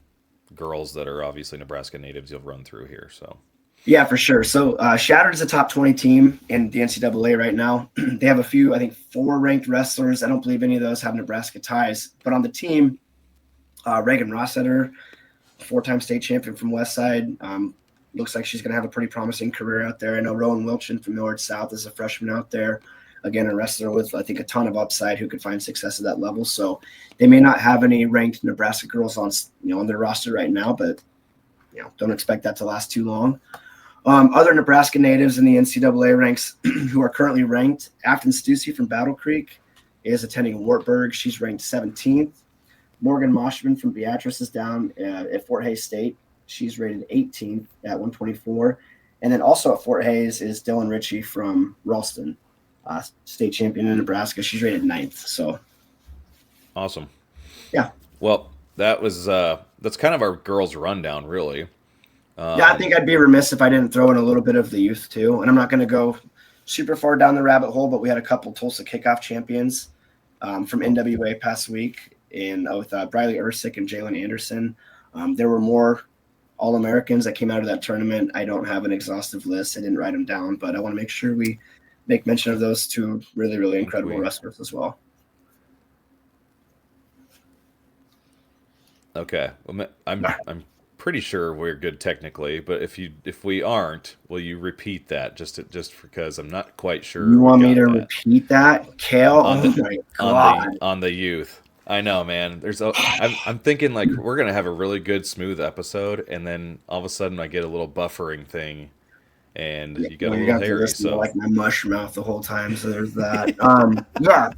Speaker 1: girls that are obviously Nebraska natives you'll run through here. So.
Speaker 2: Yeah, for sure. So Shattered is a top 20 team in the NCAA right now. They have a few, I think, 4 ranked wrestlers. I don't believe any of those have Nebraska ties. But on the team, Reagan Rossetter, 4-time state champion from Westside, looks like she's going to have a pretty promising career out there. I know Rowan Wilchin from Millard South is a freshman out there. Again, a wrestler with, I think, a ton of upside who could find success at that level. So they may not have any ranked Nebraska girls on their roster right now, but don't expect that to last too long. Other Nebraska natives in the NCAA ranks who are currently ranked, Afton Stussy from Battle Creek is attending Wartburg. She's ranked 17th. Morgan Moshman from Beatrice is down at Fort Hays State. She's rated 18th at 124. And then also at Fort Hays is Dylan Ritchie from Ralston, state champion in Nebraska. She's rated 9th. So
Speaker 1: awesome.
Speaker 2: Yeah.
Speaker 1: Well, that's kind of our girls' rundown, really.
Speaker 2: I think I'd be remiss if I didn't throw in a little bit of the youth too. And I'm not going to go super far down the rabbit hole, but we had a couple Tulsa kickoff champions from NWA past week with Briley Ursick and Jalen Anderson. There were more All-Americans that came out of that tournament. I don't have an exhaustive list. I didn't write them down, but I want to make sure we make mention of those 2 really, really incredible wrestlers as well.
Speaker 1: Okay. Well, I'm pretty sure we're good technically, but if we aren't, will you repeat that just because I'm not quite sure?
Speaker 2: You want me to repeat that, Kale?
Speaker 1: On the youth. I know, man. I'm thinking like we're gonna have a really good smooth episode, and then all of a sudden I get a little buffering thing, and
Speaker 2: Yeah,
Speaker 1: you got
Speaker 2: well,
Speaker 1: a
Speaker 2: you're
Speaker 1: little
Speaker 2: gonna have to
Speaker 1: hairy.
Speaker 2: listen to
Speaker 1: So
Speaker 2: like my mush mouth the whole time. So there's that. Yeah.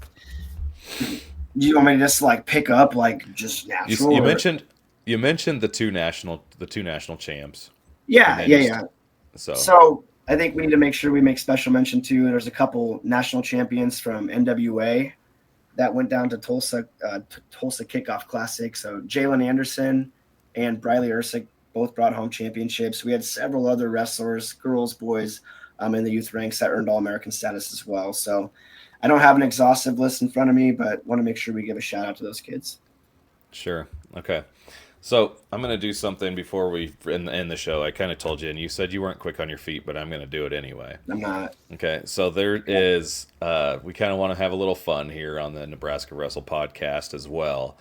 Speaker 2: Do you want me to just like pick up like just natural
Speaker 1: you
Speaker 2: or?
Speaker 1: mentioned the two national champs, and
Speaker 2: Yeah,
Speaker 1: then
Speaker 2: yeah,
Speaker 1: you
Speaker 2: yeah.
Speaker 1: so
Speaker 2: So I think we need to make sure we make special mention too. There's a couple national champions from NWA that went down to Tulsa Kickoff Classic. So Jalen Anderson and Briley Ursick both brought home championships. We had several other wrestlers, girls, boys, in the youth ranks that earned All American status as well. So I don't have an exhaustive list in front of me, but want to make sure we give a shout out to those kids.
Speaker 1: sure, okay. So I'm gonna do something before we end the show. I kind of told you, and you said you weren't quick on your feet, but I'm gonna do it anyway.
Speaker 2: I'm not.
Speaker 1: Okay, so there is. We kind of want to have a little fun here on the Nebraska Wrestle podcast as well,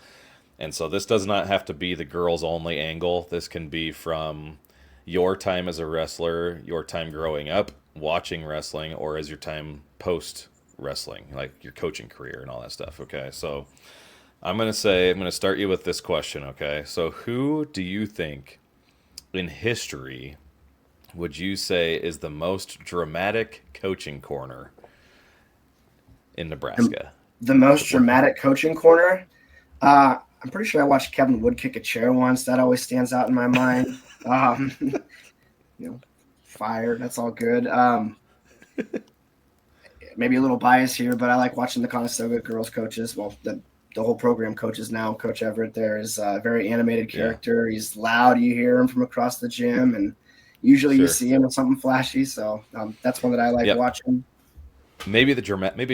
Speaker 1: and so this does not have to be the girls only angle. This can be from your time as a wrestler, your time growing up watching wrestling, or as your time post wrestling, like your coaching career and all that stuff. Okay, so I'm gonna start you with this question. Okay, so who do you think in history would you say is the most dramatic coaching corner in
Speaker 2: The,
Speaker 1: Nebraska?
Speaker 2: the most dramatic coaching corner. I'm pretty sure I watched Kevin Wood kick a chair once. That always stands out in my mind. You know, fire. That's all good. Maybe a little bias here, but I like watching the Conestoga girls coaches. Well, the whole program coaches now. Coach Everett there is a very animated
Speaker 1: Yeah,
Speaker 2: character. He's loud. You hear him from across the gym, and usually you
Speaker 1: sure.
Speaker 2: see him with something flashy. So that's one that I like
Speaker 1: Yep.
Speaker 2: watching.
Speaker 1: Maybe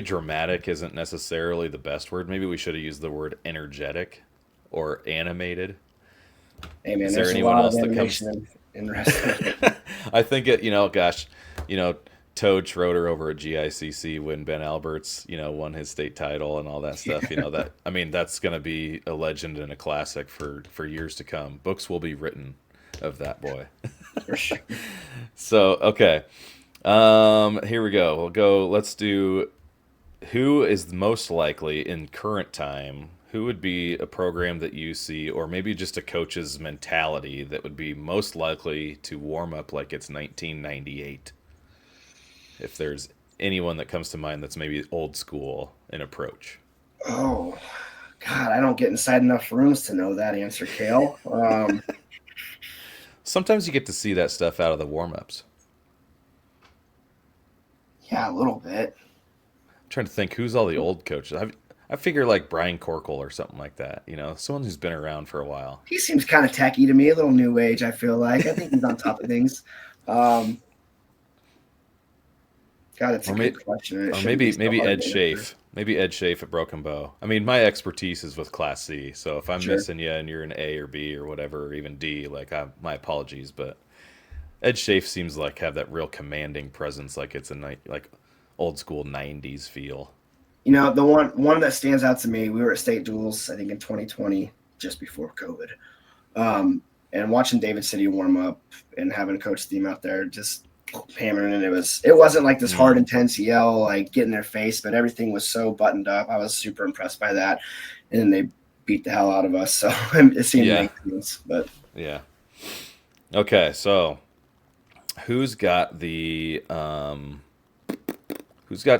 Speaker 1: dramatic isn't necessarily the best word. Maybe we should have used the word energetic or animated.
Speaker 2: Hey man,
Speaker 1: Is there
Speaker 2: there's a
Speaker 1: anyone
Speaker 2: lot of
Speaker 1: else that comes?
Speaker 2: animation in wrestling.
Speaker 1: I think it. Gosh, Toad Schroeder over at GICC when Ben Alberts, won his state title and all that stuff. That I mean, that's going to be a legend and a classic for years to come. Books will be written of that boy.
Speaker 2: For sure.
Speaker 1: So okay, here we go. We'll go. Let's do who is most likely in current time. Who would be a program that you see, or maybe just a coach's mentality that would be most likely to warm up like it's 1998? If there's anyone that comes to mind that's maybe old school in approach.
Speaker 2: Oh, God, I don't get inside enough rooms to know that answer, Kale.
Speaker 1: Sometimes you get to see that stuff out of the warm ups.
Speaker 2: Yeah, a little bit.
Speaker 1: I'm trying to think who's all the old coaches. I figure like Brian Corkle or something like that. Someone who's been around for a while.
Speaker 2: He seems kind of tacky to me, a little new age, I feel like. I think he's on top of things. Um, God, it's a
Speaker 1: Or maybe,
Speaker 2: good question. It
Speaker 1: or
Speaker 2: shouldn't be
Speaker 1: maybe
Speaker 2: so
Speaker 1: maybe
Speaker 2: hard
Speaker 1: Ed
Speaker 2: to answer.
Speaker 1: Schaaf. Maybe Ed Schaaf at Broken Bow. I mean, my expertise is with Class C, so if I'm
Speaker 2: Sure.
Speaker 1: missing you and you're an A or B or whatever, or even D, my apologies. But Ed Schaaf seems like have that real commanding presence, like it's a like old school '90s feel.
Speaker 2: The one that stands out to me, we were at state duels, I think in 2020, just before COVID. And watching David City warm up and having a coach team out there just hammering it. It wasn't like this hard,
Speaker 1: Mm,
Speaker 2: intense yell, like get in their face, but everything was so buttoned up. I was super impressed by that. And then they beat the hell out of us. So it seemed to
Speaker 1: yeah,
Speaker 2: make sense. But
Speaker 1: yeah. Okay, so who's got the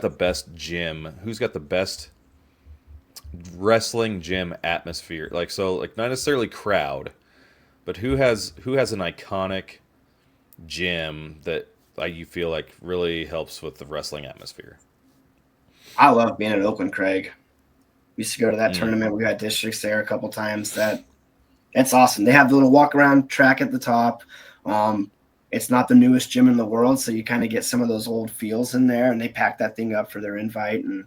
Speaker 1: best gym? Who's got the best wrestling gym atmosphere? Like not necessarily crowd, but who has an iconic gym that you feel like really helps with the wrestling atmosphere?
Speaker 2: I love being at Oakland Craig. We used to go to that
Speaker 1: Mm,
Speaker 2: tournament. We had districts there a couple times. That's awesome. They have the little walk around track at the top. Um, it's not the newest gym in the world, so you kind of get some of those old feels in there, and they pack that thing up for their invite. And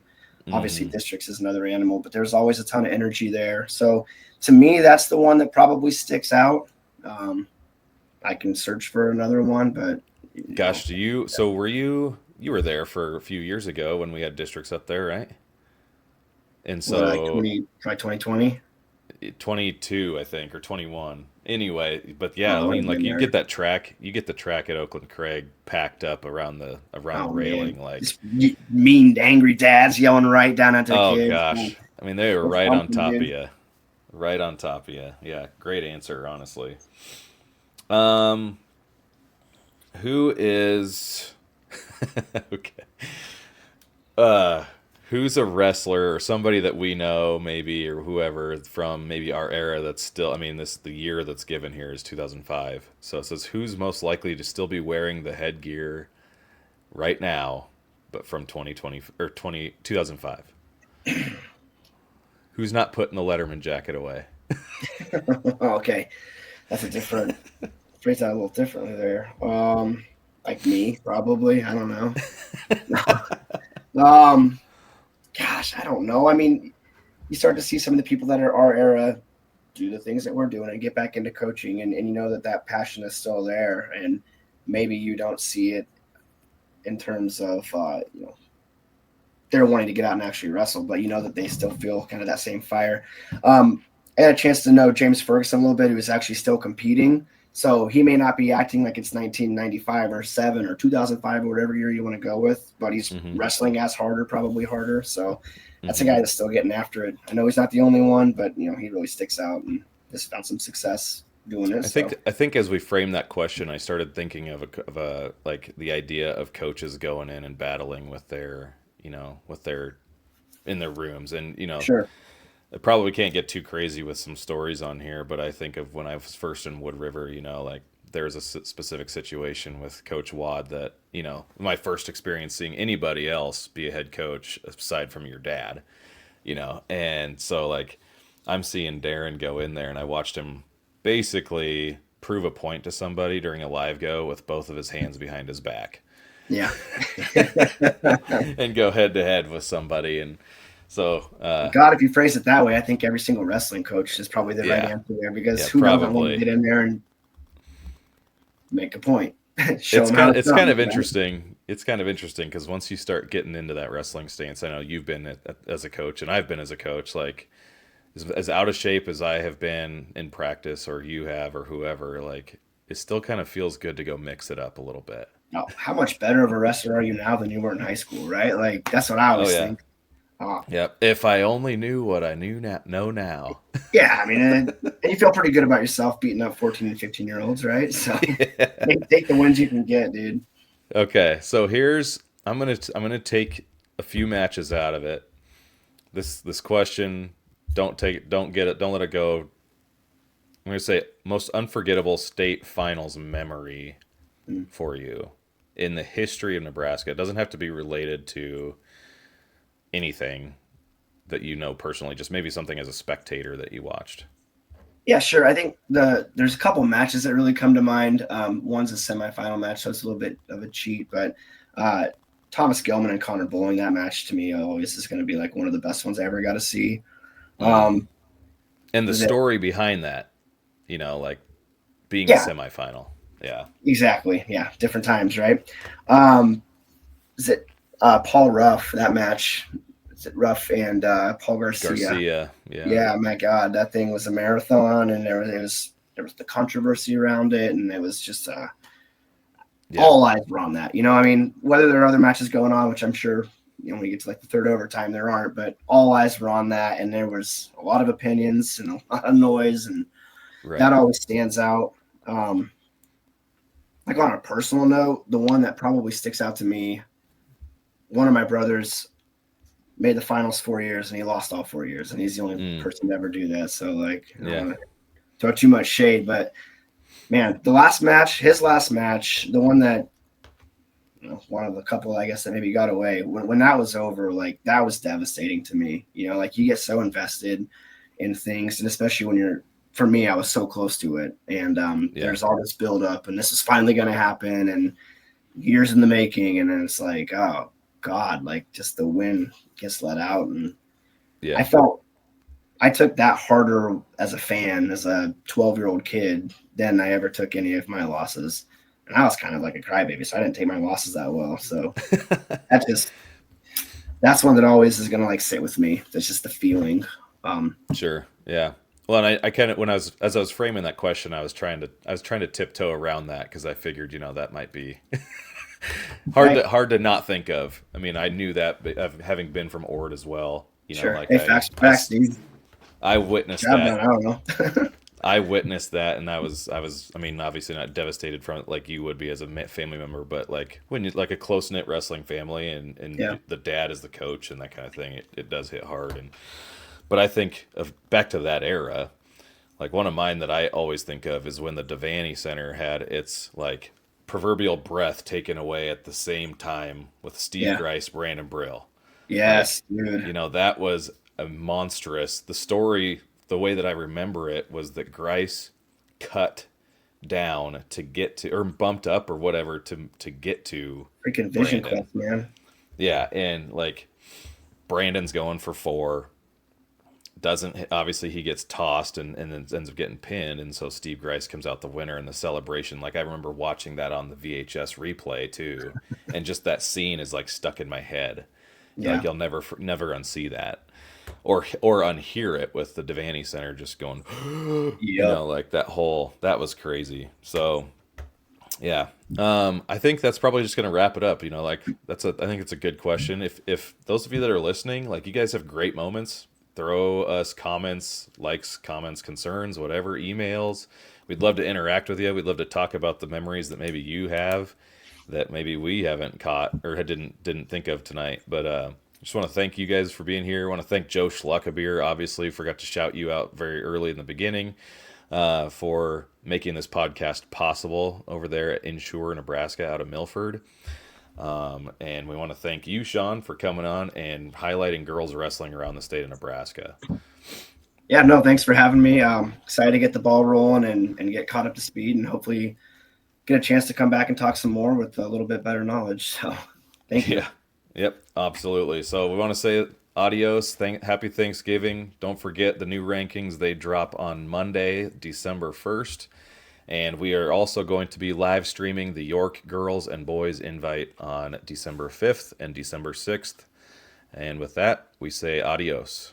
Speaker 2: obviously,
Speaker 1: hmm
Speaker 2: districts is another animal, but there's always a ton of energy there. So to me, that's the one that probably sticks out. Um, I can search for another one, but you know,
Speaker 1: Gosh, you were there for a few years ago when we had districts up there, right? And
Speaker 2: what like
Speaker 1: so
Speaker 2: 2020.
Speaker 1: 22, I think, or 21. Anyway, but
Speaker 2: Oh,
Speaker 1: yeah,
Speaker 2: I
Speaker 1: I
Speaker 2: would
Speaker 1: mean,
Speaker 2: have
Speaker 1: like
Speaker 2: been there.
Speaker 1: you get the track at Oakland Craig packed up around the
Speaker 2: Oh man,
Speaker 1: railing, like,
Speaker 2: just mean, angry dads yelling right down at their
Speaker 1: oh
Speaker 2: kids.
Speaker 1: gosh. I mean, they were
Speaker 2: It's
Speaker 1: right
Speaker 2: fun
Speaker 1: on
Speaker 2: for you,
Speaker 1: top of
Speaker 2: dude.
Speaker 1: you, right on top of you. Yeah, great answer, honestly. Um, Who is okay? Uh, who's a wrestler or somebody that we know, maybe, or whoever from maybe our era that's still? I mean, this the year that's given here is 2005. So it says who's most likely to still be wearing the headgear right now, but from 2020 or 2005. Who's not putting the Letterman jacket away?
Speaker 2: Okay, that's a different phrase that a little differently there. Like me, probably. I don't know. um, Gosh, I don't know. I mean, you start to see some of the people that are our era do the things that we're doing and get back into coaching, and you know that passion is still there, and maybe you don't see it in terms of they're wanting to get out and actually wrestle, but you know that they still feel kind of that same fire. I had a chance to know James Ferguson a little bit. He was actually still competing, so he may not be acting like it's 1995 or 7 or 2005 or whatever year you want to go with, but he's wrestling as harder, probably harder. So that's a guy that's still getting after it. I know he's not the only one, but he really sticks out and has found some success doing it.
Speaker 1: I think as we frame that question, I started thinking of a like the idea of coaches going in and battling with their with their in their rooms, and
Speaker 2: Sure.
Speaker 1: I probably can't get too crazy with some stories on here, but I think of when I was first in Wood River, like there's a specific situation with Coach Wad that, my first experience seeing anybody else be a head coach aside from your dad, and so like I'm seeing Darren go in there and I watched him basically prove a point to somebody during a live go with both of his hands behind his back
Speaker 2: Yeah.
Speaker 1: and go head to head with somebody. And so,
Speaker 2: God, if you phrase it that way, I think every single wrestling coach is probably the right answer there, because who doesn't want to get in there and make a point?
Speaker 1: It's kind of interesting. It's kind of interesting because once you start getting into that wrestling stance, I know you've been as a coach and I've been as a coach, like as out of shape as I have been in practice or you have or whoever, like it still kind of feels good to go mix it up a little bit.
Speaker 2: Oh, how much better of a wrestler are you now than you were in high school, right? Like that's what I always think.
Speaker 1: Yep. If I only knew what I know now.
Speaker 2: Yeah, I mean, and you feel pretty good about yourself beating up 14 and 15-year-olds, right? So take the wins you can get, dude.
Speaker 1: Okay, so I'm gonna take a few matches out of it. This question, don't get it, don't let it go. I'm gonna say most unforgettable state finals memory for you in the history of Nebraska. It doesn't have to be related to anything that you know personally, just maybe something as a spectator that you watched.
Speaker 2: Yeah, sure. I think there's a couple matches that really come to mind. One's a semifinal match, so it's a little bit of a cheat, but Thomas Gilman and Connor Bowling, that match to me always is going to be like one of the best ones I ever got to see.
Speaker 1: And the story behind that, like being a semifinal. Yeah,
Speaker 2: exactly. Yeah, different times, right? Is it Paul Ruff, that match? Is it Ruff and Paul Garcia? Yeah, my God, that thing was a marathon, and there was the controversy around it, and it was just all eyes were on that. I mean, whether there are other matches going on, which I'm sure when we get to like the third overtime there aren't, but all eyes were on that, and there was a lot of opinions and a lot of noise, and that always stands out. Like on a personal note, the one that probably sticks out to me, one of my brothers made the finals 4 years and he lost all 4 years, and he's the only person to ever do that. So like, I don't want to throw too much shade, but man, his last match, the one that, one of the couple, I guess, that maybe got away, when that was over, like that was devastating to me. Like you get so invested in things, and especially when for me, I was so close to it, and there's all this build up, and this is finally going to happen, and years in the making, and then it's like, oh God, like just the win gets let out, and I took that harder as a fan, as a 12-year-old kid, than I ever took any of my losses, and I was kind of like a crybaby, so I didn't take my losses that well. So that's one that always is going to like sit with me. That's just the feeling.
Speaker 1: Sure, yeah. Well, and I kind of as I was framing that question, I was trying to tiptoe around that because I figured that might be hard to not think of. I mean, I knew that, but having been from Ord as well,
Speaker 2: sure.
Speaker 1: Like
Speaker 2: facts, dude.
Speaker 1: I witnessed
Speaker 2: that.
Speaker 1: that.
Speaker 2: I don't know.
Speaker 1: I witnessed that, and I mean, obviously not devastated from it like you would be as a family member, but like when you like a close knit wrestling family,
Speaker 2: Yeah,
Speaker 1: and the dad is the coach and that kind of thing, it does hit hard. And but I think of back to that era, like one of mine that I always think of is when the Devaney Center had its like proverbial breath taken away at the same time with Steve
Speaker 2: yeah,
Speaker 1: Grice, Brandon Brill. Like,
Speaker 2: yes, dude,
Speaker 1: that was a monstrous. The story, the way that I remember it, was that Grice cut down to get to, or bumped up or whatever to get to
Speaker 2: freaking Vision
Speaker 1: Brandon.
Speaker 2: Quest, man.
Speaker 1: Yeah, and like Brandon's going for four. Doesn't obviously he gets tossed and then ends up getting pinned, and so Steve Grice comes out the winner in the celebration. Like I remember watching that on the VHS replay too, and just that scene is like stuck in my head. Like
Speaker 2: Yeah,
Speaker 1: you'll never unsee that, or unhear it with the Devaney Center just going,
Speaker 2: yep.
Speaker 1: like that was crazy. So yeah, I think that's probably just gonna wrap it up. Like I think it's a good question. If those of you that are listening, like you guys have great moments, throw us comments, likes, comments, concerns, whatever, emails. We'd love to interact with you. We'd love to talk about the memories that maybe you have that maybe we haven't caught or didn't think of tonight. But just want to thank you guys for being here. I want to thank Joe Schluckabeer. Obviously, forgot to shout you out very early in the beginning for making this podcast possible over there at Inshore, Nebraska, out of Milford. And we want to thank you, Sean, for coming on and highlighting girls wrestling around the state of Nebraska.
Speaker 2: Yeah, no, thanks for having me. Excited to get the ball rolling and get caught up to speed and hopefully get a chance to come back and talk some more with a little bit better knowledge. So thank you.
Speaker 1: Yeah. Yep. Absolutely. So we want to say adios. Happy Thanksgiving. Don't forget the new rankings. They drop on Monday, December 1st. And we are also going to be live streaming the York Girls and Boys Invite on December 5th and December 6th. And with that, we say adios.